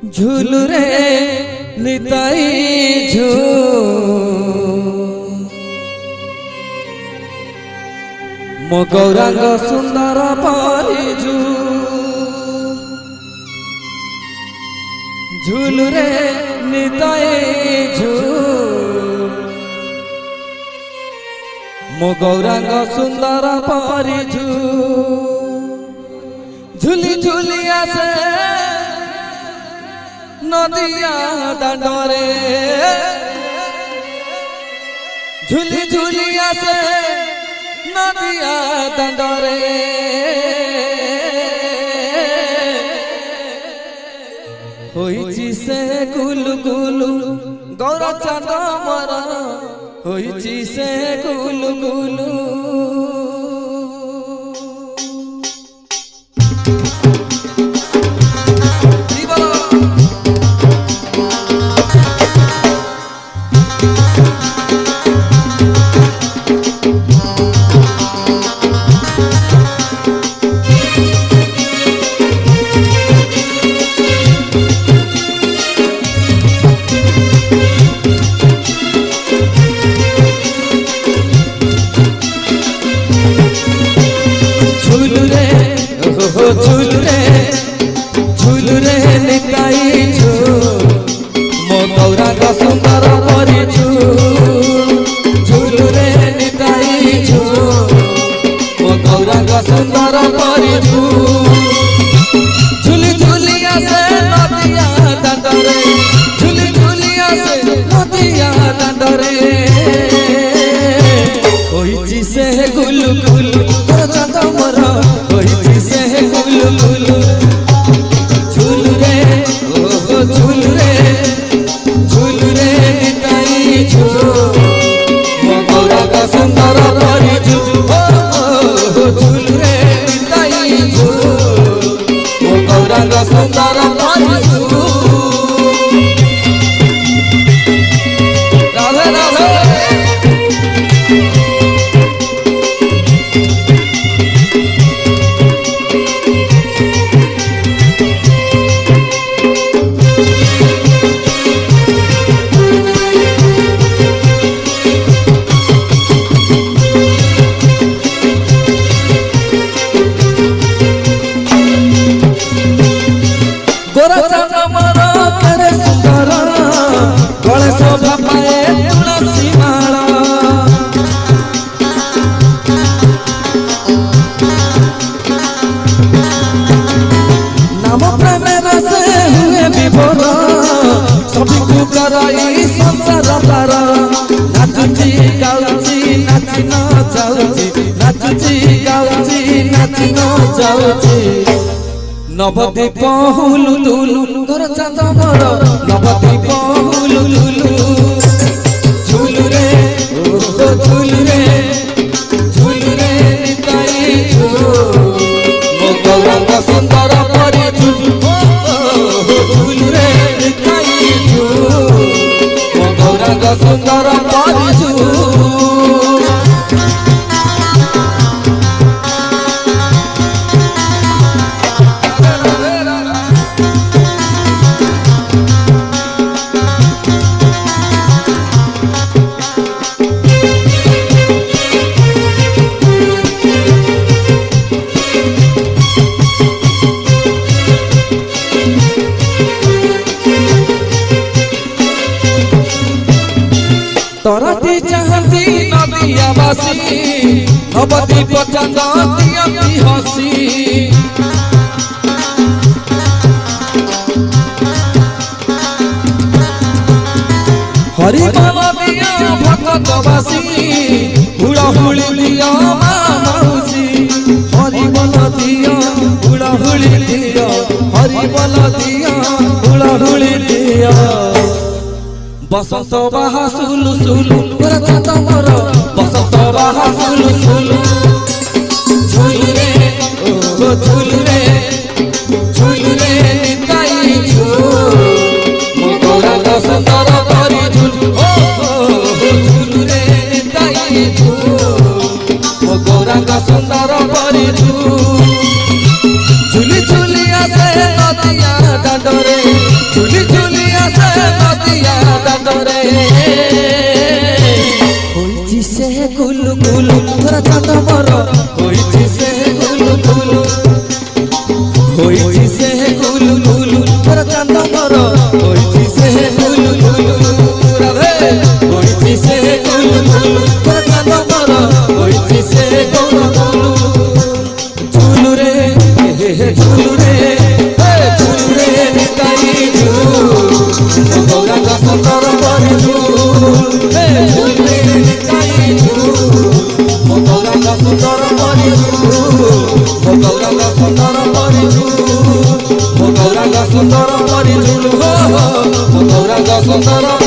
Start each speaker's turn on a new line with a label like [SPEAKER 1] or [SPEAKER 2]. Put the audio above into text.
[SPEAKER 1] झूलू रे निताई मो गौरांग सुंदर परिजू झूलू रे निताई मो गौरांग सुंदर परिजू झूली झूली आसे नदिया दांडरे झूली झूली आसे नदिया दांडरे होईची से कुलु कुलु गौरा चांद मरा होईची से कुलु कुलु झूलू रे निताई मो गौरांग सुंदर परिजू झूलू रे निताई मो गौरांग सुंदर परिजू झूली झूली आसे नदिया दांडरे झूली झूली आसे नदिया दांडरे होईची से गुलु गुलु चांद मोर होईची से गुलु गुलु झूलू रे झूलू रे निताई मो गौरांग सुंदर परिजू झूलू रे निताई मो गौरांग सुंदर परिजू राधे राधे संसार पार नाचुची गाउची नाची न जाउची नाचुची गाउची नाची न जाउची नवदीप हुलु तुलु घर चांद मोर नवदीप हुलु तुलु झूलू रे झूलू रे निताई मो गौरांग सुंदर परिजू झूलू रे निताई मो गौरांग सुंदर परिजू तोराती चाहती नदिया बासी नवदीप चांद दियती हसी हरि बोल दिया भगत बासी हुड़ा हुड़ी दिया माउसी हरि बोल दिया हुड़ा हुड़ी दिया हरि बोल दिया हुड़ा हुड़ी दिया बसंत बाहा सुलु सुलु मोर चांद मोर बसंत बाहा सुलु सुलु झूलू रे निताई मो गौरांग सुंदर परिजू झूलू रे निताई मो गौरांग सुंदर परिजू झूली झूली आसे नदिया दांडरे होइछि से गुलु गुलु होइछि से गुलु गुलु मोर चांद मोर होइछि से गुलु गुलु राधे होइछि से गुलु गुलु मोर चांद मोर होइछि से गुलु गुलु झुलु रे हे झुलु रे निताई झुलु गौरा का सुंदर परी झुलु हे झुलु रे निताई झुलु गौरा का सुंदर परी झुलु गौरा का सुंदर परी झुलु गौरा का सुंदर परी झुलु गौरा का सुंदर